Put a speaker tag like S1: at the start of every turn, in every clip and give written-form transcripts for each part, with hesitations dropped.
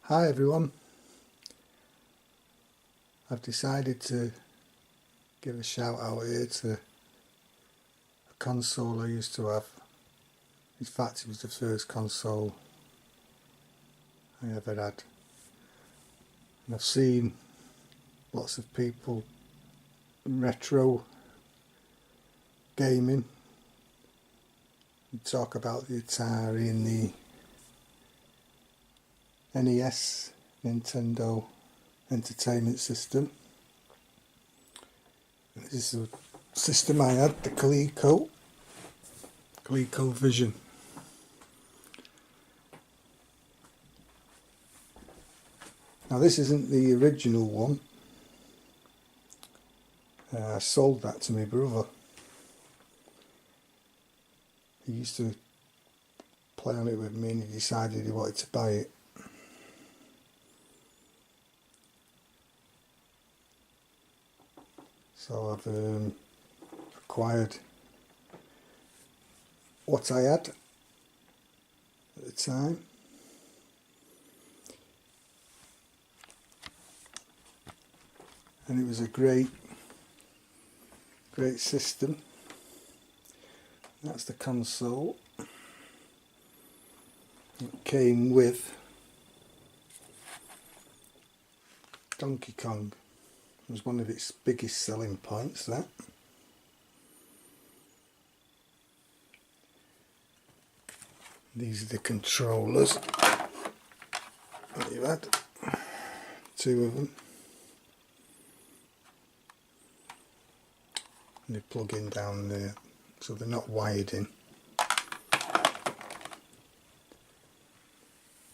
S1: Hi everyone, I've decided to give a shout out here to a console I used to have. In fact, it was the first console I ever had, and I've seen lots of people retro gaming and talk about the Atari and the NES, Nintendo Entertainment System. This is a system I had, the colecovision. Now this isn't the original one. I sold that to my brother. He used to play on it with me and he decided he wanted to buy it. So I've acquired what I had at the time. And it was a great system. That's the console. It came with Donkey Kong. It was one of its biggest selling points, that. These are the controllers that you had. Two of them. And they plug in down there, so they're not wired in.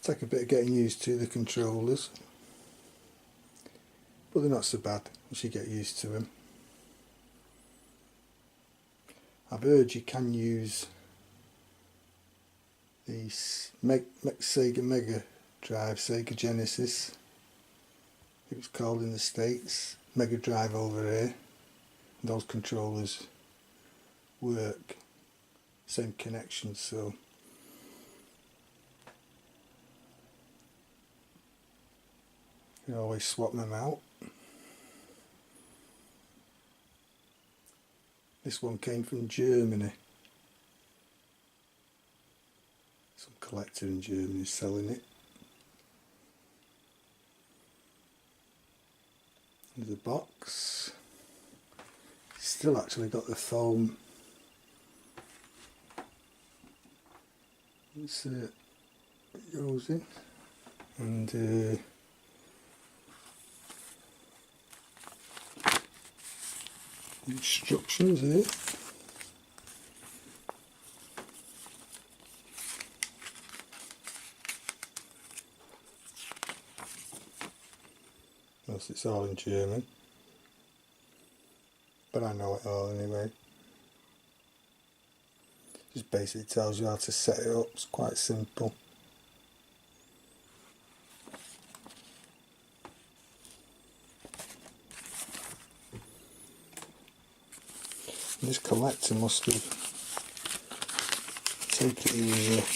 S1: Take a bit of getting used to the controllers, but they're not so bad once you get used to them. I've heard you can use the Sega Mega Drive, Sega Genesis, it was called in the States, Mega Drive over here. Those controllers work, same connection, so you can always swap them out. This one came from Germany. Some collector in Germany is selling it. There's a box. Still actually got the foam. It goes in, and instructions here. Yes, it's all in German, but I know it all anyway. Just basically tells you how to set it up. It's quite simple. And this collector must have taken it with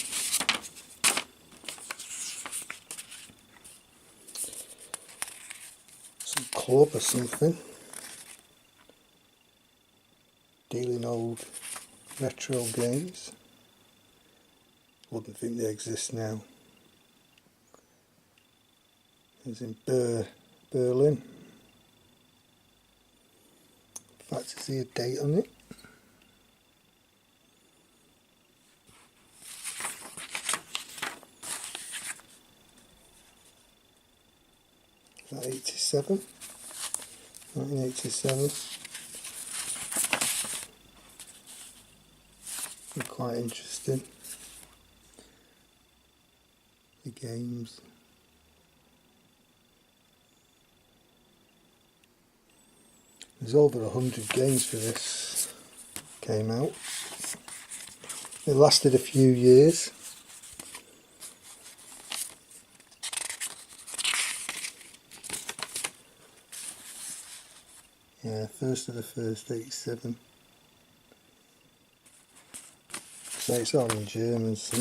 S1: some club or something, dealing old retro games. Wouldn't think they exist now. It's in Berlin. In fact, I see a date on it. Is that 87? 1987. Quite interesting. The games. There's over 100 games for this. Came out. It lasted a few years. Yeah, 1st of the 1st, 87. So it's all in German, so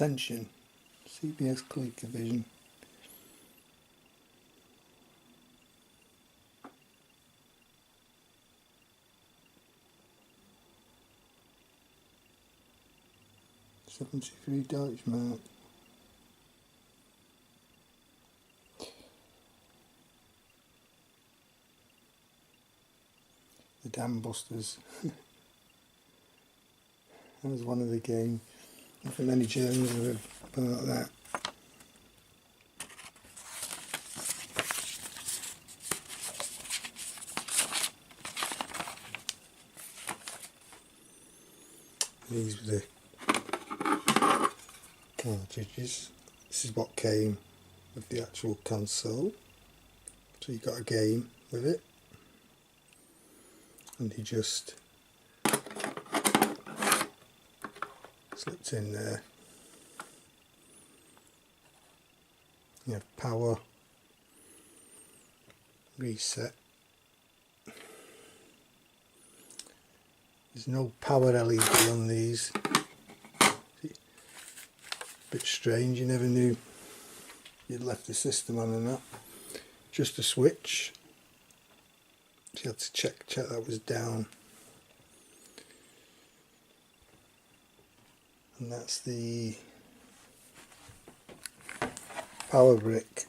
S1: tension. CBS colecovision. $73 Deutschmark. The Dam Busters. That was one of the games. I think many Germans have bought that. These were the cartridges. This is what came with the actual console. So you got a game with it. And he just slipped in there. You have power, reset. There's no power LED on these. Bit strange, you never knew you'd left the system on and that. Just a switch. So you had to check that was down. And that's the power brick.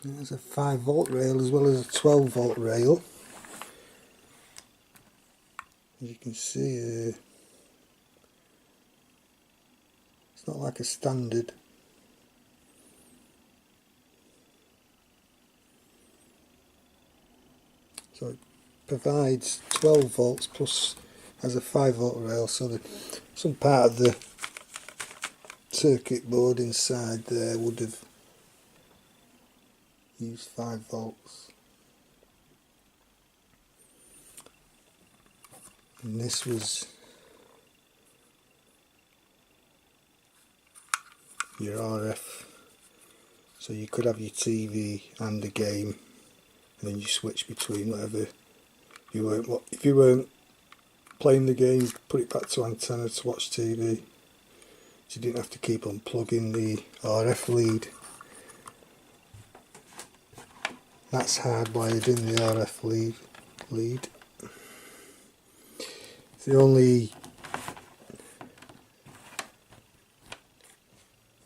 S1: There's a 5-volt rail as well as a 12-volt rail. As you can see, it's not like a standard. So it provides 12 volts plus has a 5-volt rail, so some part of the circuit board inside there would have used 5 volts. And this was your RF, so you could have your TV and a game, and then you switch between whatever if you weren't playing the game, put it back to antenna to watch TV, so you didn't have to keep unplugging the RF lead. That's hardwired in the RF lead. It's the only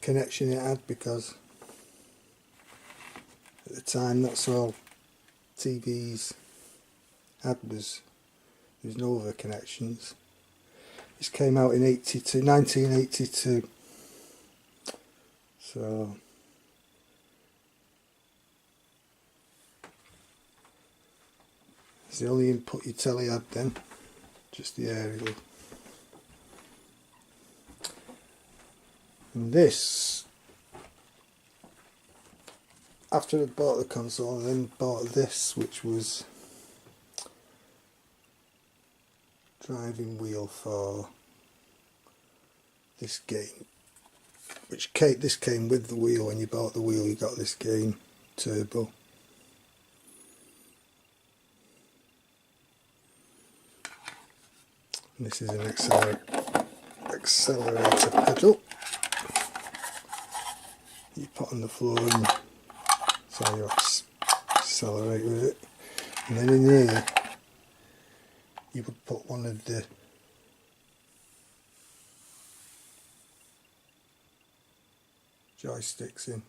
S1: connection it had, because at the time that's all TVs had was there's no other connections. This came out in 1982, so it's the only input your telly had then, just the aerial. And this, after I bought the console, I then bought this, which was driving wheel for this game, this came with the wheel. When you bought the wheel, you got this game turbo. And this is an accelerator pedal you put on the floor, and so you accelerate with it. And then in here you would put one of the joysticks in, and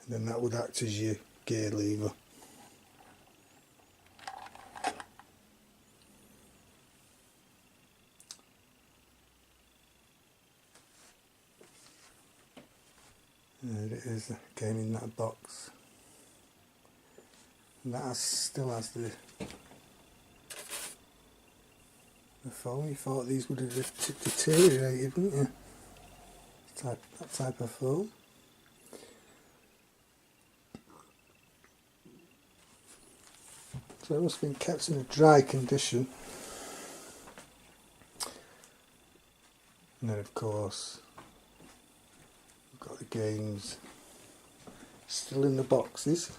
S1: then that would act as your gear lever. There it is, again in that box. And that still has the foam. You thought these would have deteriorated, wouldn't you? That type of foam. So it must have been kept in a dry condition. And then of course games still in the boxes.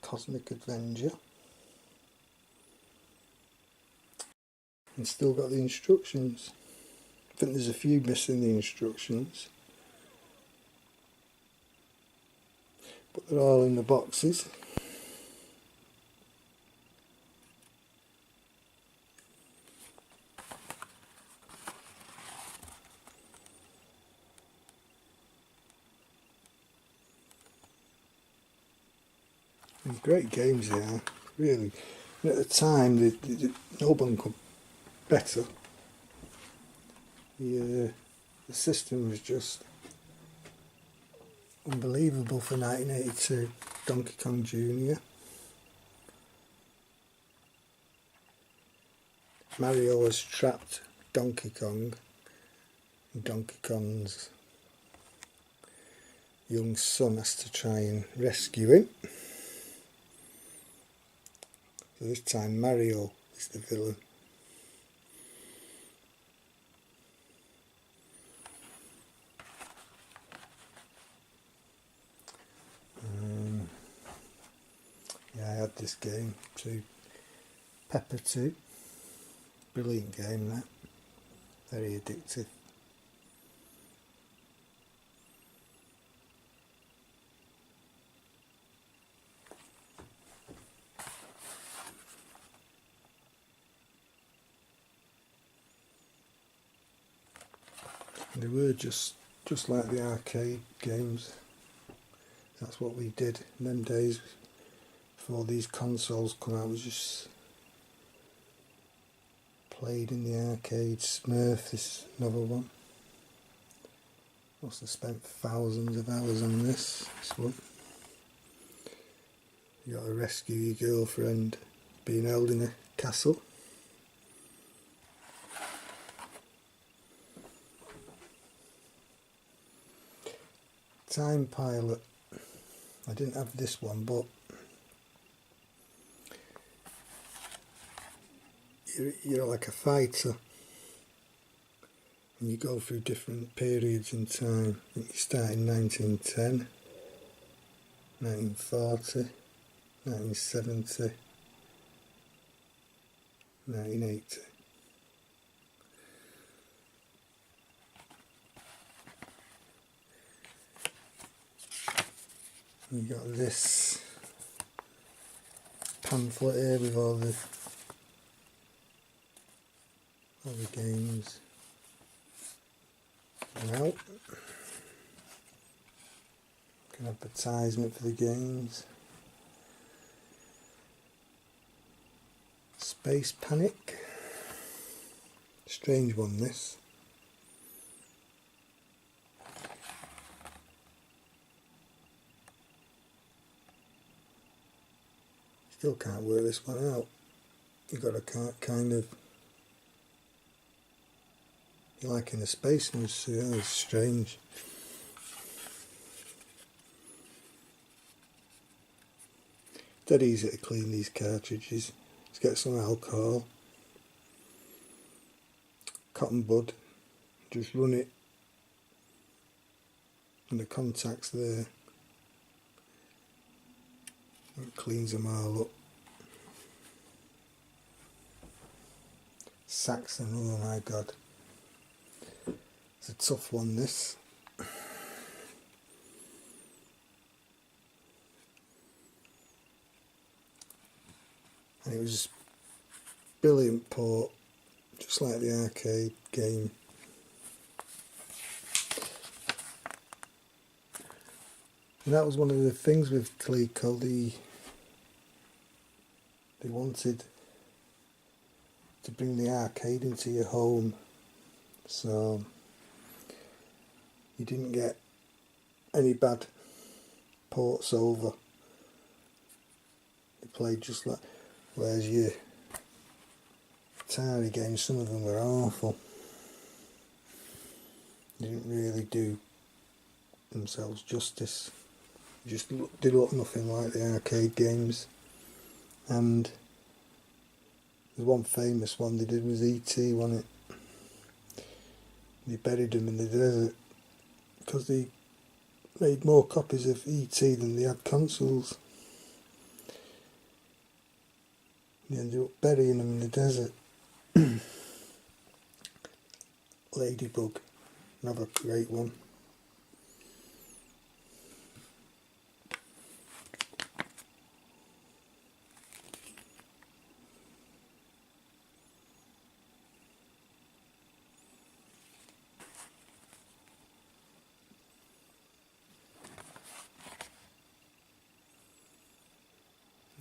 S1: Cosmic Avenger. And still got the instructions. I think there's a few missing the instructions, but they're all in the boxes. And great games they are, really. And at the time, no one could better. The system was just unbelievable for 1982. Donkey Kong Jr. Mario has trapped Donkey Kong, and Donkey Kong's young son has to try and rescue him. So this time Mario is the villain. Yeah, I had this game too. Pepper 2. Brilliant game that. Very addictive. They were just like the arcade games. That's what we did in them days before these consoles come out. Was just played in the arcade. Smurf, this another one. Must have spent thousands of hours on this one. You got to rescue your girlfriend being held in a castle. Time Pilot. I didn't have this one, but you're like a fighter and you go through different periods in time. I think you start in 1910, 1940, 1970, 1980. You got this pamphlet here with all the games out. An advertisement for the games. Space Panic. Strange one, this. Still can't work this one out. You've got to kind of... You're like in a space news, yeah, it's strange. Dead easy to clean these cartridges. Let's get some alcohol. Cotton bud. Just run it. And the contacts there. It cleans them all up. Saxon, oh my god. It's a tough one, this. And it was brilliant port, just like the arcade game. And that was one of the things with Coleco, they wanted to bring the arcade into your home, so you didn't get any bad ports over. You played just like, whereas your Atari games, some of them were awful. They didn't really do themselves justice. Just did look nothing like the arcade games. And there's one famous one they did was E.T., wasn't it? They buried him in the desert because they made more copies of ET than they had consoles. They ended up burying them in the desert. Ladybug, another great one.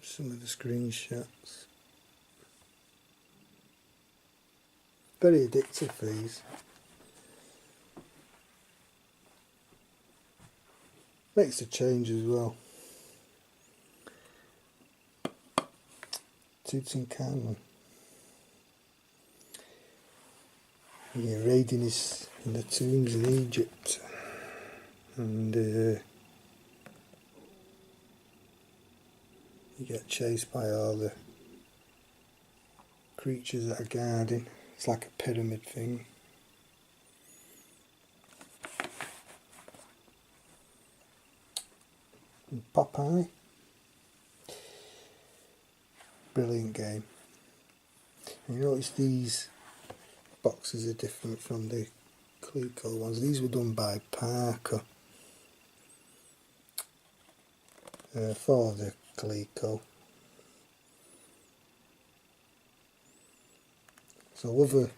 S1: Some of the screenshots. Very addictive, these. Makes a change as well. Tutankhamun. Yeah, raiding is in the tombs in Egypt. And you get chased by all the creatures that are guarding. It's like a pyramid thing. And Popeye. Brilliant game. And you notice these boxes are different from the Coleco ones. These were done by Parker for the Coleco. So other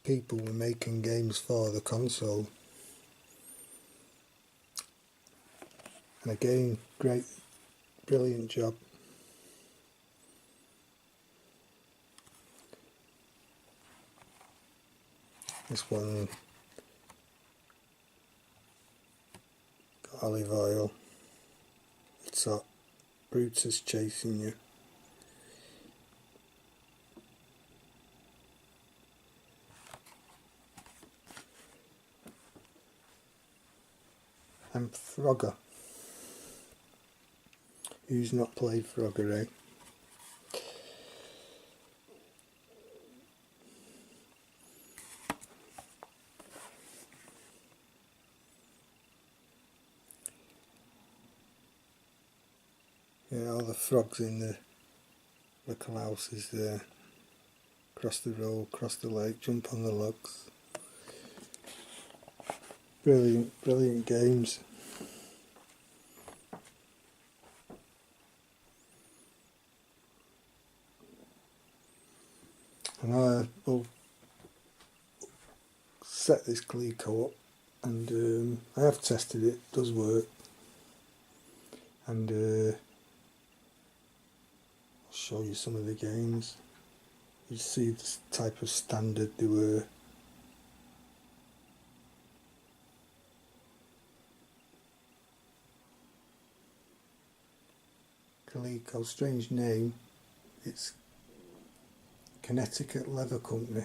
S1: people were making games for the console. And again, great, brilliant job. This one got olive oil. It's hot. Brutus chasing you. And Frogger. Who's not played Frogger, eh? Yeah, all the frogs in the little houses there. Cross the road, cross the lake, jump on the logs. Brilliant, brilliant games. And I will set this Coleco up, and I have tested it, it does work. And I'll show you some of the games. You see the type of standard they were. Coleco, strange name. It's Connecticut Leather Company,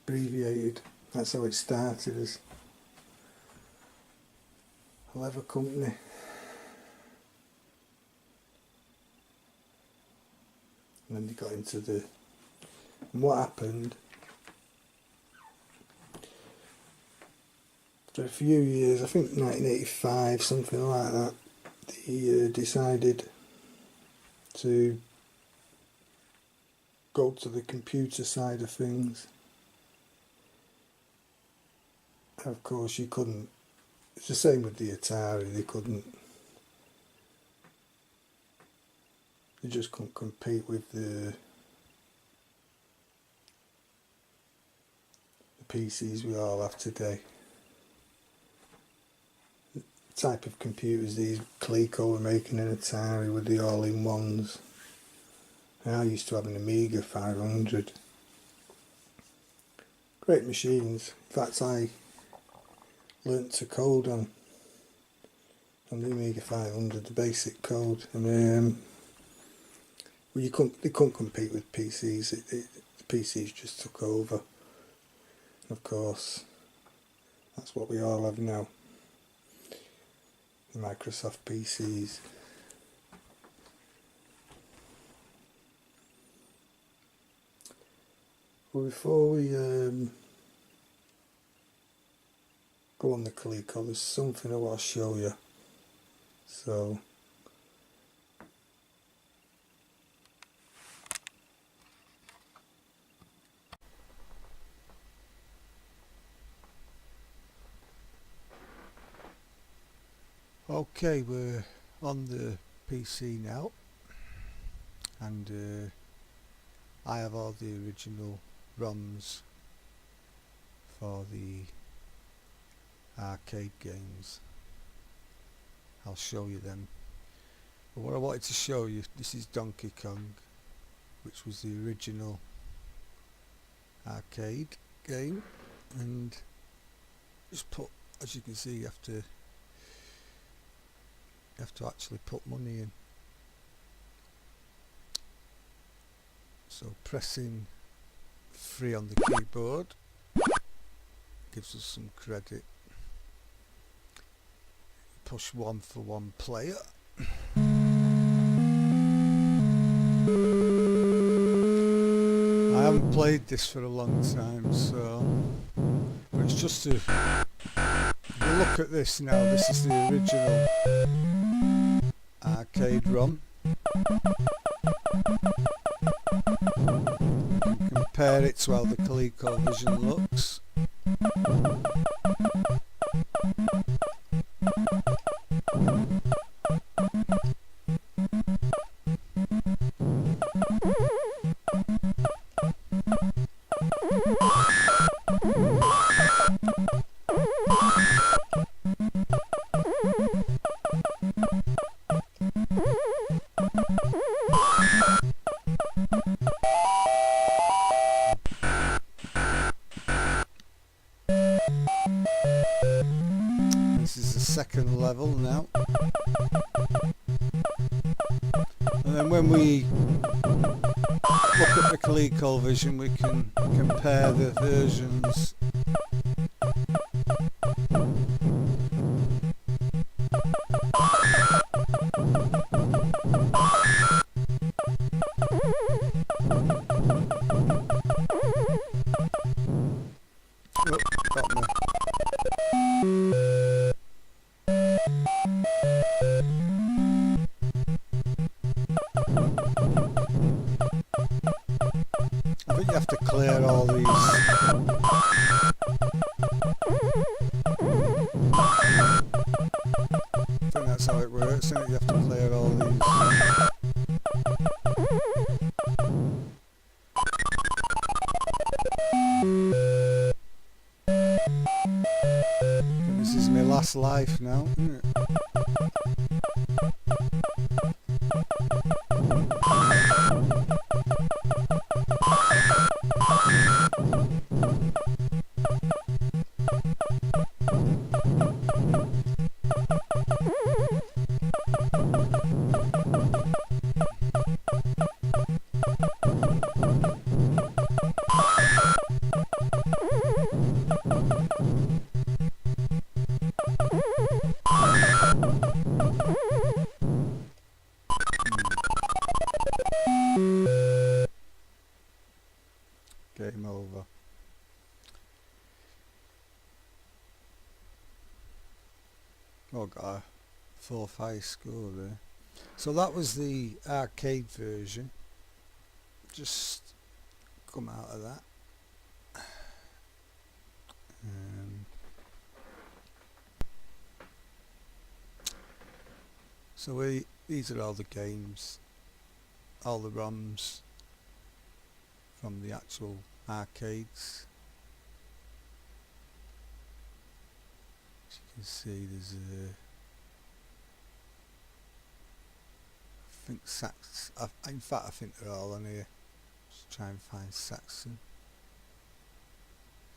S1: abbreviated. That's how it started, as a leather company. And then they got into the... And what happened, for a few years, I think 1985, something like that, they decided to go to the computer side of things. Of course, you couldn't. It's the same with the Atari. They just couldn't compete with the PCs we all have today. The type of computers these Coleco were making in Atari with the all-in-ones. I used to have an Amiga 500. Great machines. In fact, I learnt to code on the Amiga 500, the basic code. And well, they couldn't compete with PCs. The PCs just took over. And of course, that's what we all have now. The Microsoft PCs. Well, before we go go on the Coleco, there's something I want to show you. So okay, we're on the PC now, and I have all the original ROMs for the arcade games. I'll show you them. But what I wanted to show you, this is Donkey Kong, which was the original arcade game, and just put, as you can see, you have to actually put money in. So pressing 3 on the keyboard gives us some credit. Push 1 for 1 player. I haven't played this for a long time, so but it's just to look at this now. This is the original arcade ROM. Compare it to how the ColecoVision looks. This is the second level now, and then when we look at the ColecoVision we can compare the versions. Got me. I think you have to clear all these. I think that's how it works, isn't it? You have to clear all these. This is my last life now, isn't it? Game over. Oh, got a 4-5 score there. So that was the arcade version. Just come out of that. So these are all the games, all the ROMs from the actual arcades. As you can see, there's I think Sax. In fact, I think they're all on here. Just try and find Saxon.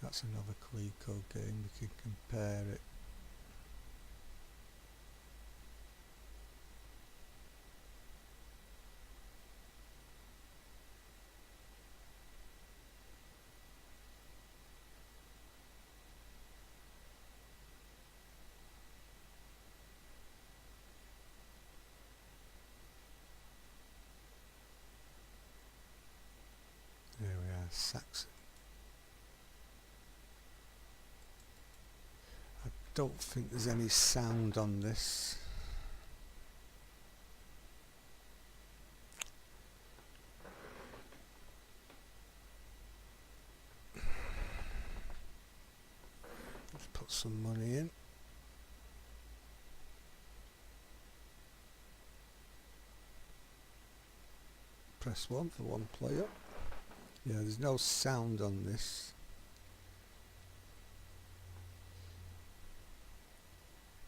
S1: That's another Coleco game. We can compare it. There we are, Saxon. don't think there's any sound on this. Let's put some money in. Press 1 for one player. Yeah, there's no sound on this.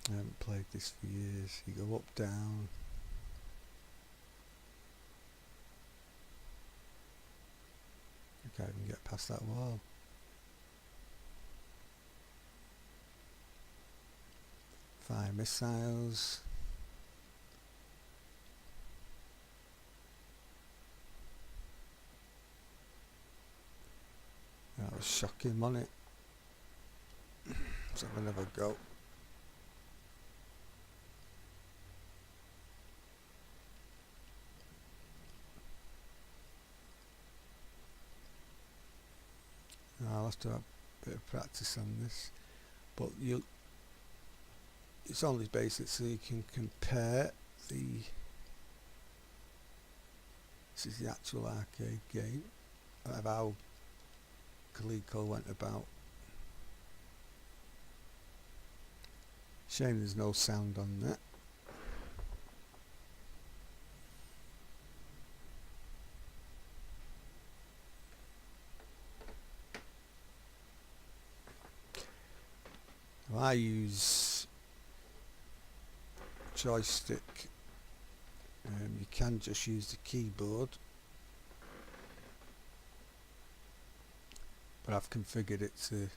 S1: I haven't played this for years. You go up, down. I can't even get past that wall. Fire missiles. That was shocking, wasn't it? Let's have another go. I'll have to have a bit of practice on this, but it's only basic so you can compare this is the actual arcade game of how Coleco went about. Shame there's no sound on that. I use joystick. You can just use the keyboard, but I've configured it to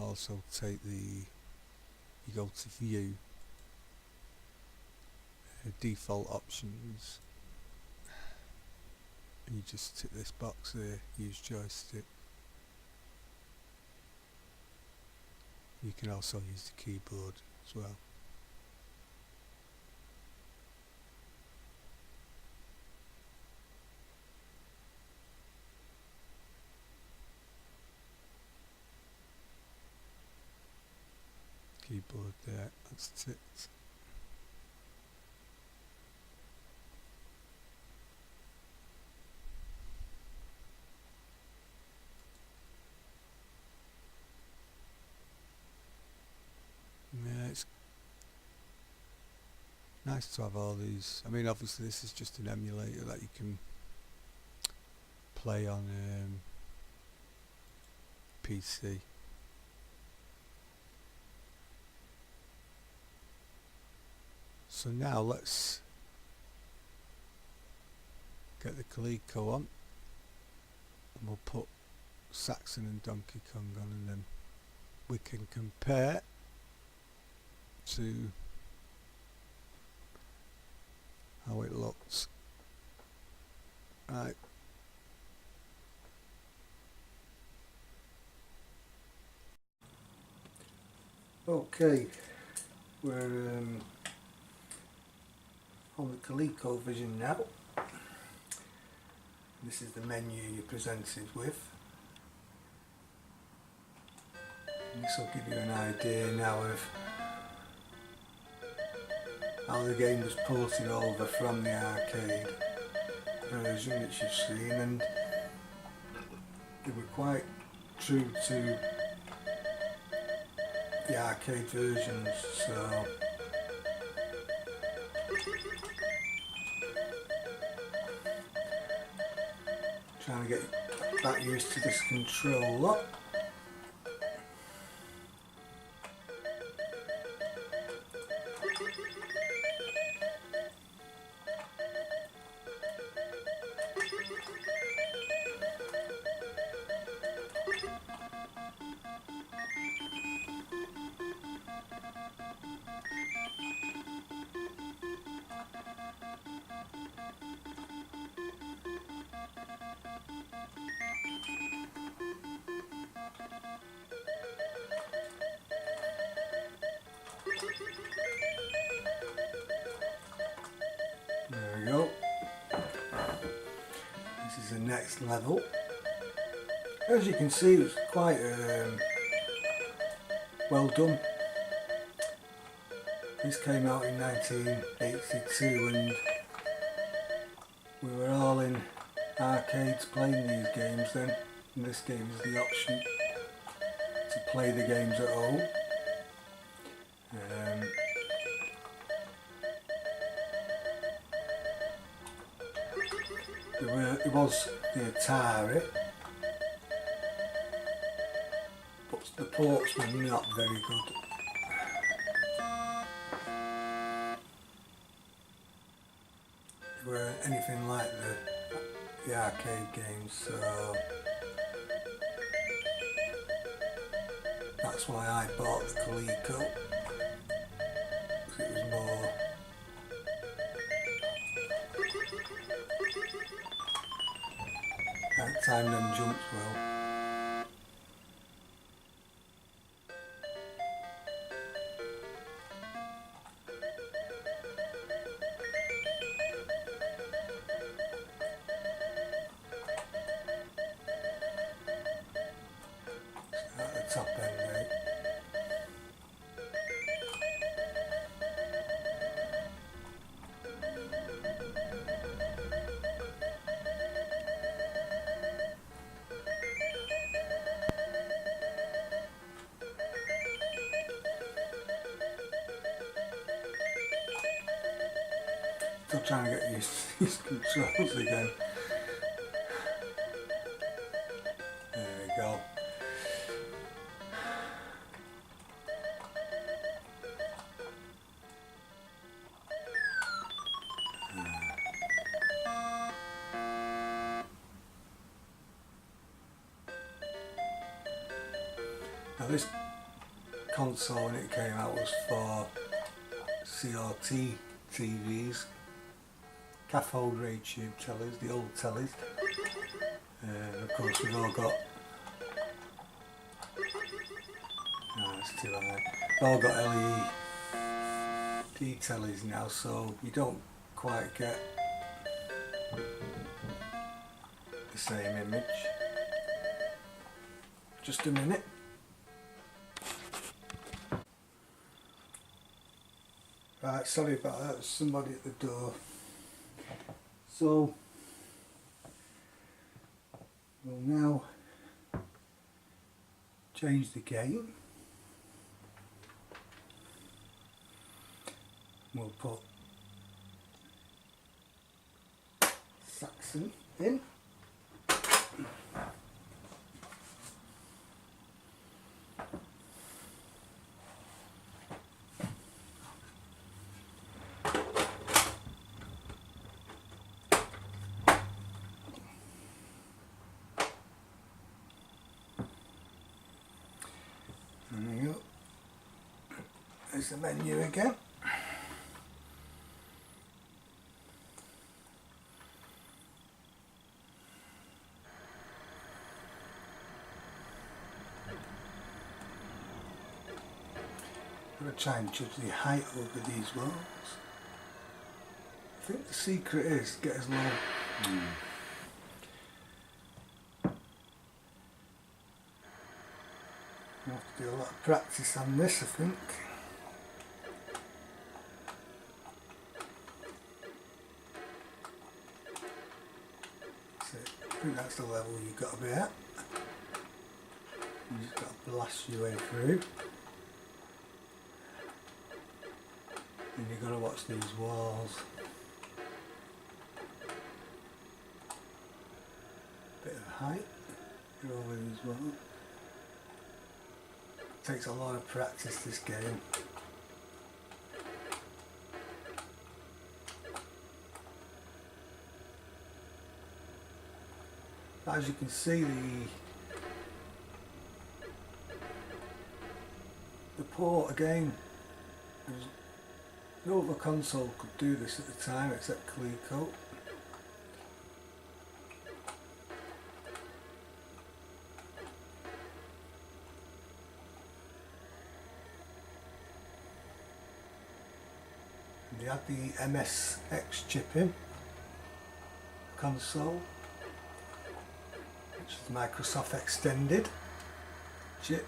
S1: also take you go to view, default options, and you just tick this box there, use joystick. You can also use the keyboard as well. Keyboard there, that's it. Yeah, it's nice to have all these. I mean, obviously this is just an emulator that you can play on PC. So now let's get the Coleco on, and we'll put Saxon and Donkey Kong on, and then we can compare to how it looks. Right. Okay, we're on the ColecoVision now. This is the menu you're presented with. And this will give you an idea now of how the game was ported over from the arcade version which you've seen, and they were quite true to the arcade versions, so trying to get back used to this controller. There we go. This is the next level. As you can see, it's quite well done. This came out in 1982 and we were all in arcades playing these games then, and this gave us the option to play the games at home. It was the Atari, but the ports were not very good. They weren't anything like the arcade games, so that's why I bought the Coleco, because it was more time them jumps well. At the top end, right? Still trying to get used to these controls again. There we go. Now this console when it came out was for CRT TVs, cathode ray tube tellies, the old tellies. Of course we've all got, no it's too high, we've all got LED tellies now, so you don't quite get the same image. Just a minute. Right, sorry about that, there's somebody at the door. So, we'll now change the game. We'll put Saxon in. There we go. There's the menu again. I'm going to try and judge the height over these walls. I think the secret is get as low. I have to do a lot of practice on this, I think. So I think that's the level you've got to be at. You just got to blast your way through. And you've got to watch these walls. Bit of height over these walls. Takes a lot of practice, this game. But as you can see, the port again, no other console could do this at the time except Coleco. They had the MSX chip in console, which is Microsoft Extended chip.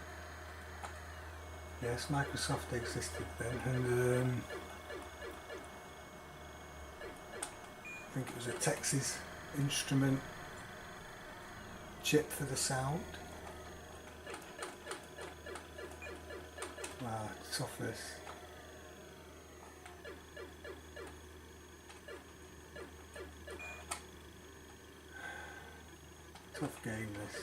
S1: Yes, Microsoft existed then, and I think it was a Texas Instrument chip for the sound. Wow, tough this. Tough game this.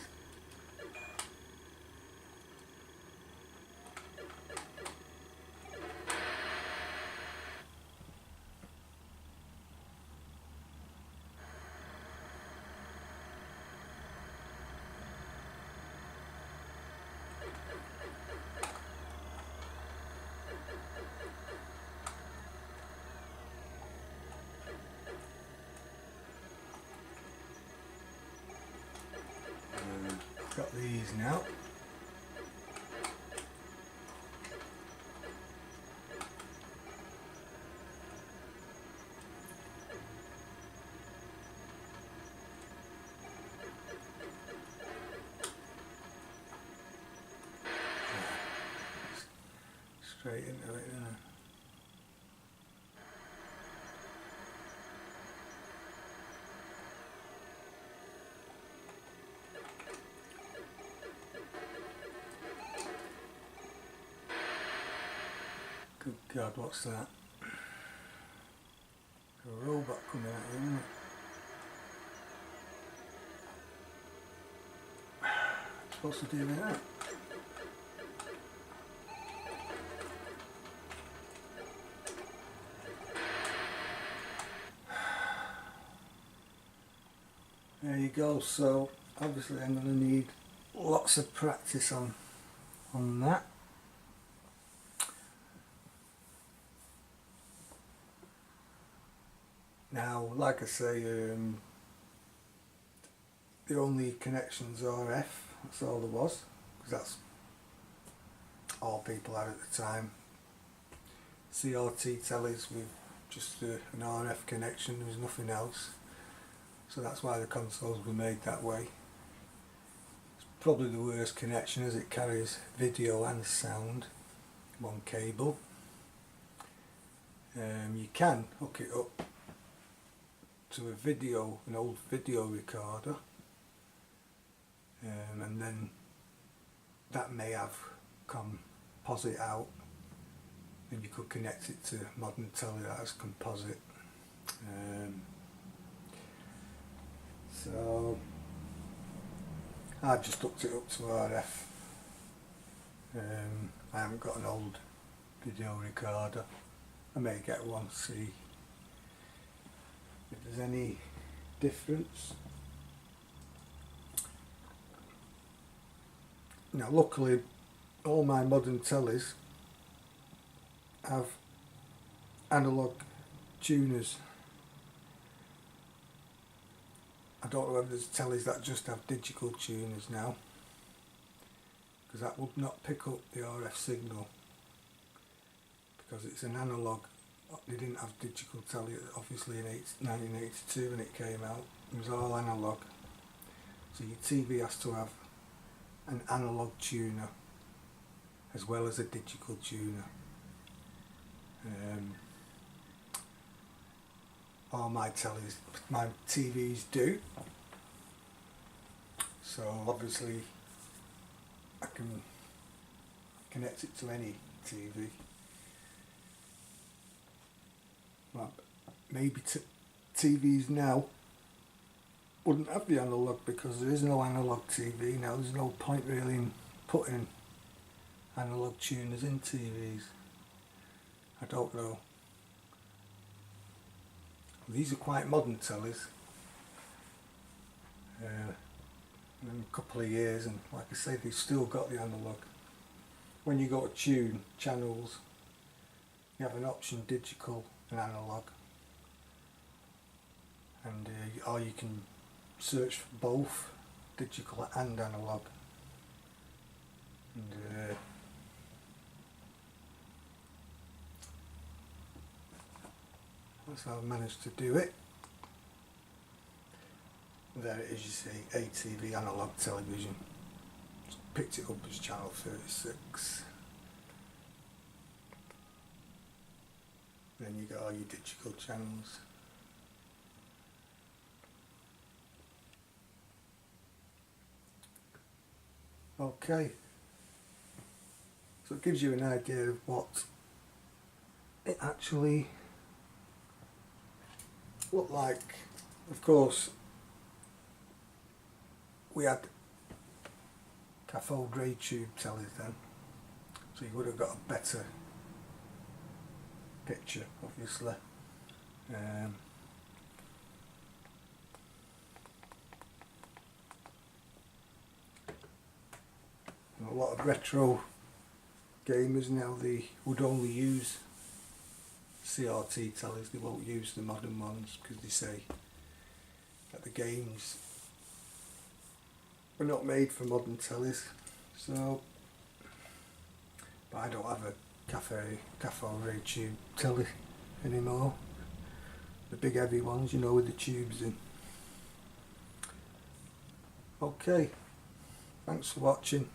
S1: Got these now. Straight into it, isn't it? Good God, what's that? A robot coming at you, isn't it? What's supposed to do with that? There you go. So obviously I'm going to need lots of practice on that. Now, like I say, the only connections RF, that's all there was, because that's all people had at the time. CRT tellies with just an RF connection, there was nothing else. So that's why the consoles were made that way. It's probably the worst connection as it carries video and sound, one cable. You can hook it up to an old video recorder, and then that may have composite out, and you could connect it to modern telly that has composite. So I've just hooked it up to RF. I haven't got an old video recorder. I may get one, see if there's any difference. Now luckily all my modern tellies have analog tuners. I don't know whether there's tellies that just have digital tuners now, because that would not pick up the RF signal because it's an analog. They didn't have digital telly obviously in 1982 when it came out. It was all analog. So your TV has to have an analog tuner as well as a digital tuner. All my TVs do. So obviously I can connect it to any TV. Well, maybe TVs now wouldn't have the analog because there is no analog TV now. There's no point really in putting analog tuners in TVs. I don't know. These are quite modern tellies. In a couple of years, and like I say, they've still got the analog. When you go to tune channels, you have an option digital and analog, and or you can search for both digital and analog. And that's how I managed to do it. There it is, you see, ATV analog television. Just picked it up as channel 36. Then you got all your digital channels. Okay, so it gives you an idea of what it actually looked like. Of course, we had cathode ray tube tellies then, so you would have got a better picture, obviously. A lot of retro gamers now, they would only use CRT tellies, they won't use the modern ones because they say that the games were not made for modern tellies. So, but I don't have a cathode ray tube telly anymore. The big heavy ones, you know, with the tubes in. Okay, thanks for watching.